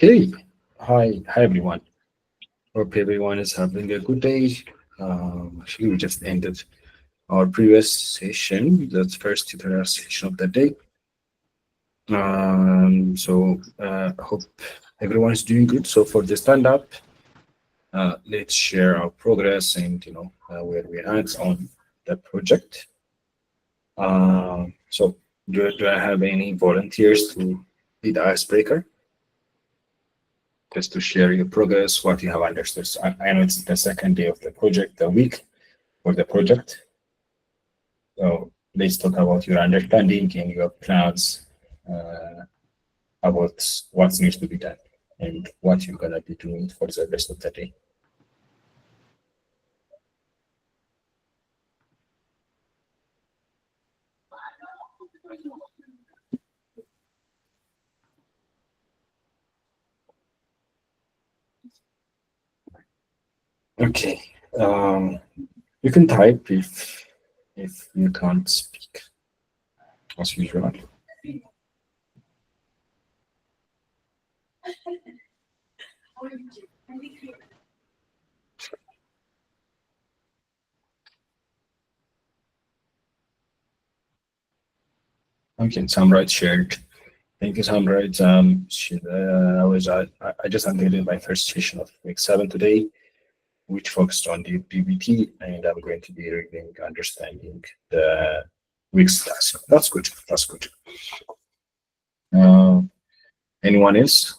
Hey, hi everyone. Hope everyone is having a good day. Actually, we just ended our previous session, that's first tutorial session of the day. Hope everyone is doing good. So for the stand up, let's share our progress and where we're at on the project. Do I have any volunteers to be the icebreaker? Just to share your progress, what you have understood. So I know it's the second day of the project, the week for the project. So let's talk about your understanding and your plans about what needs to be done and what you're gonna be doing for the rest of the day. Okay. You can type if you can't speak as usual. Okay, Samrat shared. Thank you, Samrat. I just unveiled my first session of week 7 today, which focused on the PBT, and I'm going to be reading understanding the week's task. That's good. That's good. Uh, Anyone else?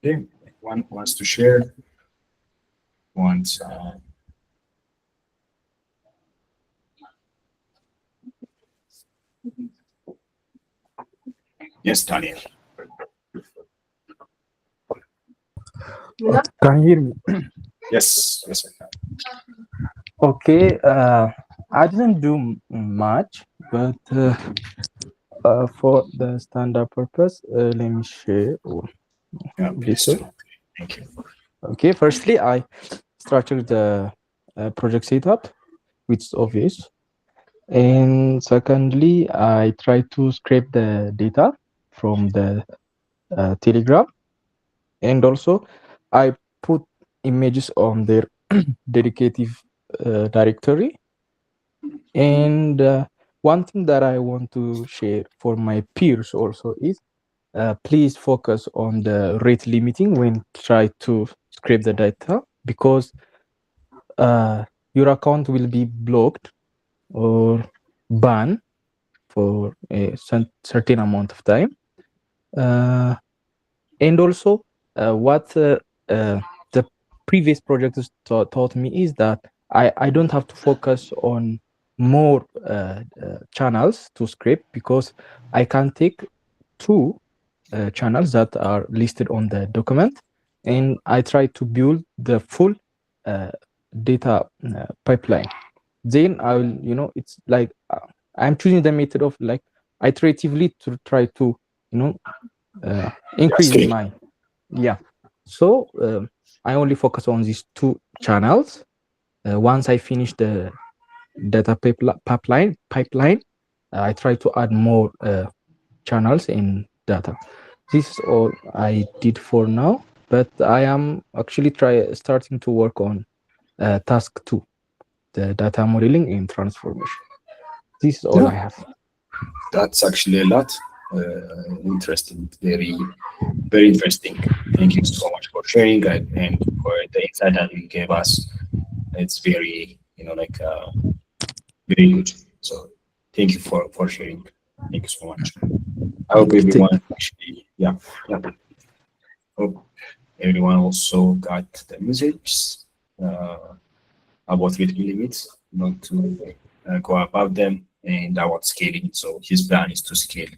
Okay. One wants to share. Wants. Yes, Daniel. Can you hear me? Yes. Yes, I can. Okay. I didn't do much, but for the stand-up purpose, let me share Yeah, this please way. do. Thank you. Okay. Firstly, I structured the project setup, which is obvious. And secondly, I try to scrape the data from the Telegram, and also I put images on their dedicated directory. And one thing that I want to share for my peers also is please focus on the rate limiting when try to scrape the data, because your account will be blocked or banned for a certain amount of time. And also what the previous projects taught me is that I don't have to focus on more channels to scrape, because I can take two channels that are listed on the document, and I try to build the full data pipeline. Then I will, it's like I'm choosing the method of like iteratively to try to, increase Screen. my, yeah. So I only focus on these two channels. Once I finish the data pipeline, I try to add more channels in data. This is all I did for now, but I am actually starting to work on task 2, the data modeling and transformation. This is all I have. That's actually a lot. Interesting. Very, very interesting. Thank you so much for sharing and for the insight that you gave us. It's very, very good. So thank you for sharing. Thank you so much. I hope Thank everyone actually, yeah, yeah. Hope everyone also got the message about reading limits, not to go above them, and about scaling. So his plan is to scale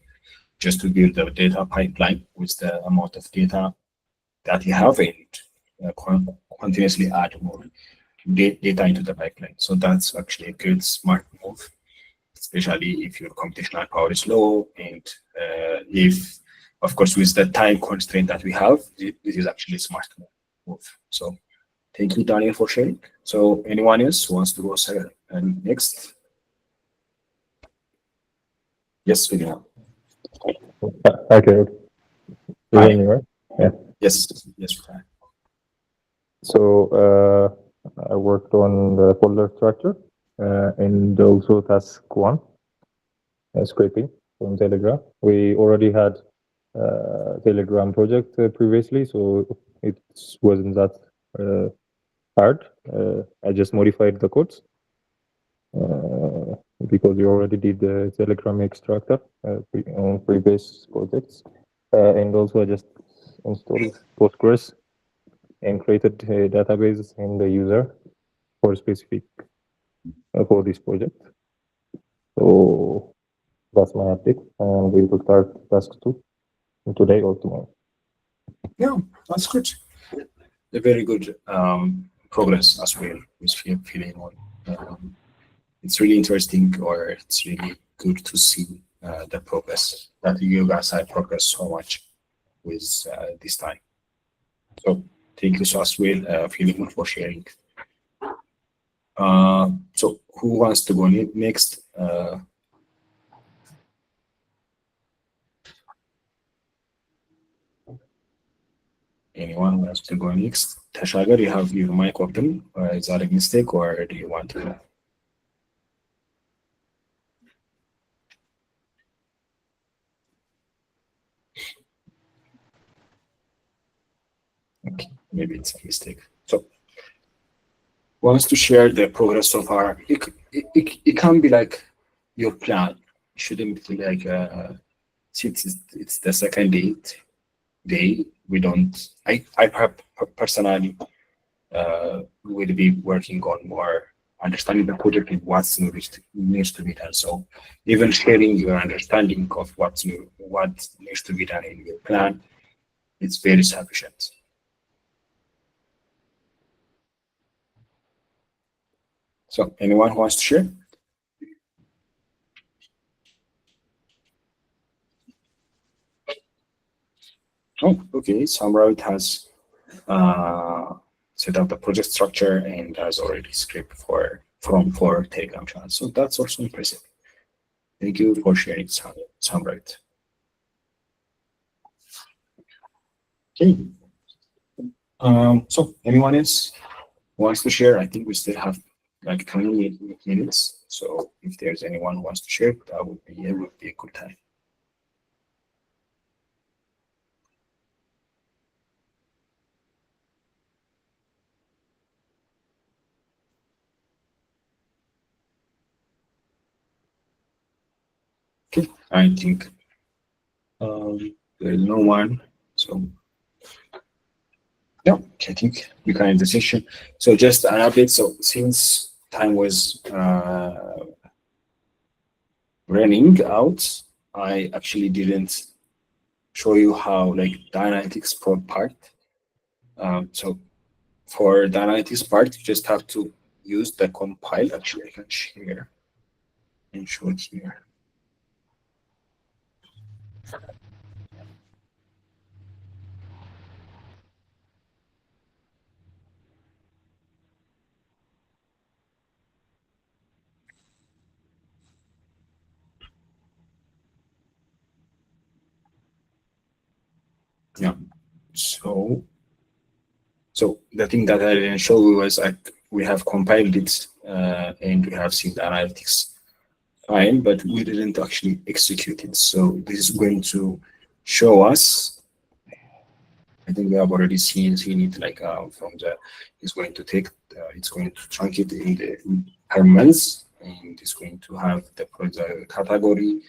just to build a data pipeline with the amount of data that you have and continuously add more data into the pipeline. So that's actually a good smart move, especially if your computational power is low and if, of course, with the time constraint that we have, this is actually a smart move. So thank you, Daniel, for sharing. So anyone else who wants to go next? Yes, we can. Okay. You Hi. hear me, right? Yeah. Yes, we can. So I worked on the folder structure and also task one, scraping from Telegram. We already had Telegram project previously, so it wasn't that hard. I just modified the codes because we already did the Telegram extractor on previous projects. And also I just installed Postgres and created a database in the user for specific for this project. So that's my update, and we will start task 2 today or tomorrow. Yeah, that's good. A very good progress as well with feeling on. It's really interesting, or it's really good to see the progress that you guys have progressed so much with this time. So thank you so as well, Philemon, for sharing. So who wants to go next? Anyone wants to go next? Tashagar, you have your mic open. Is that a mistake, or do you want to? Okay, maybe it's a mistake. So wants to share the progress so far. It can be like your plan. It shouldn't be like since it's the second day. We don't. I personally will be working on more understanding the project and what's needs to be done. So even sharing your understanding of what needs to be done in your plan, it's very sufficient. So anyone who wants to share? Oh, okay. Samrawit has set up the project structure and has already script for Telegram channel. So that's also impressive. Thank you for sharing, Samrawit. Okay. So anyone else wants to share? I think we still have like 20 minutes. So if there's anyone who wants to share, that would be a good time. Okay, I think there's no one. So yeah, I think we can end the session. So just an update. So since time was running out, I actually didn't show you how like the analytics part. So for the analytics part, you just have to use the compile. Actually, I can share and show it here. Yeah. So the thing that I didn't show you was like we have compiled it and we have seen the analytics fine, but we didn't actually execute it. So this is going to show us. I think we have already seen it like from the. It's going to take. It's going to trunk it in the per month, and it's going to have the category,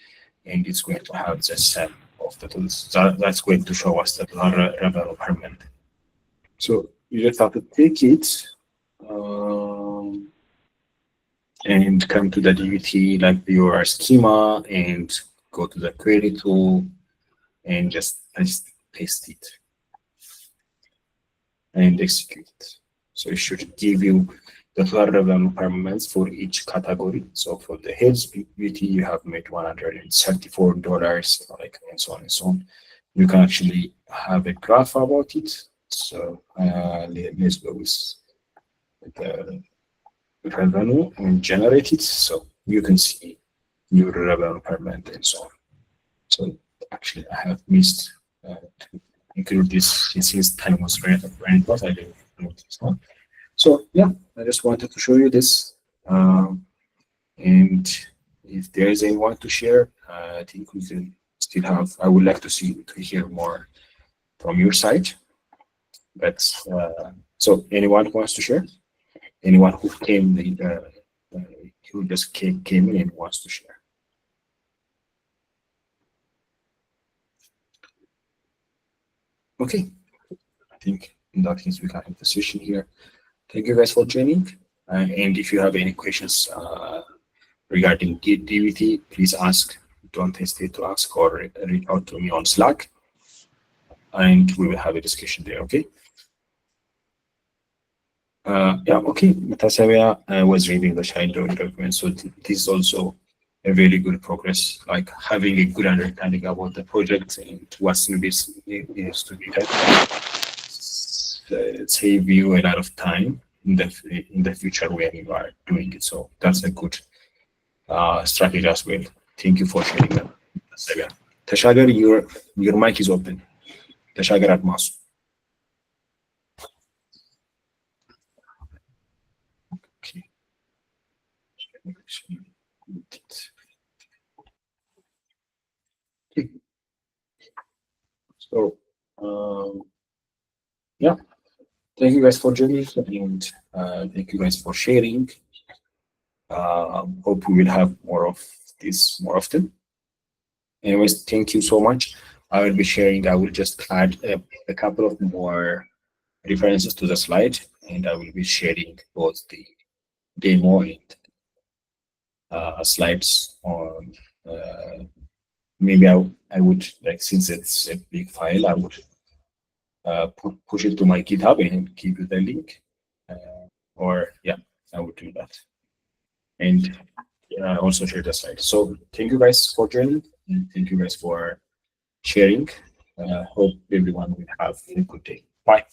and it's going to have the sum of the tools. That's going to show us the revenue per month. So you just have to take it and come to the DVT, like your schema, and go to the query tool and just paste it and execute it. So it should give you the total revenue per month for each category. So for the heads beauty, you have made $134, like, and so on and so on. You can actually have a graph about it. So let's go with the revenue and generate it. So you can see your revenue per month and so on. So actually, I have missed to include this since time was running out. I didn't notice one. So yeah, I just wanted to show you this. And if there is anyone to share, I think we can still have. I would like to hear more from your side. But so anyone who wants to share, anyone who who just came in and wants to share. Okay, I think in that case we can end the session here. Thank you guys for joining. And if you have any questions regarding DVT, please ask. Don't hesitate to ask or reach out to me on Slack, and we will have a discussion there. Okay. Yeah. Okay. Metaseria was reading the child document, so this is also a very good progress. Like having a good understanding about the project and what's needed to be done. Save you a lot of time in the future when you are doing it. So that's a good strategy as well. Thank you for sharing that. Tashagar, your mic is open. Tashagar Atmas. Okay. Okay. So yeah. Thank you guys for joining, and thank you guys for sharing. Hope we will have more of this more often. Anyways, thank you so much. I will be sharing. I will just add a couple of more references to the slide, and I will be sharing both the demo and slides on. Maybe I would, like, since it's a big file, I would push it to my GitHub and give you the link. Or yeah, I would do that. And also share the slide. So thank you guys for joining, and thank you guys for sharing. Hope everyone will have a good day. Bye.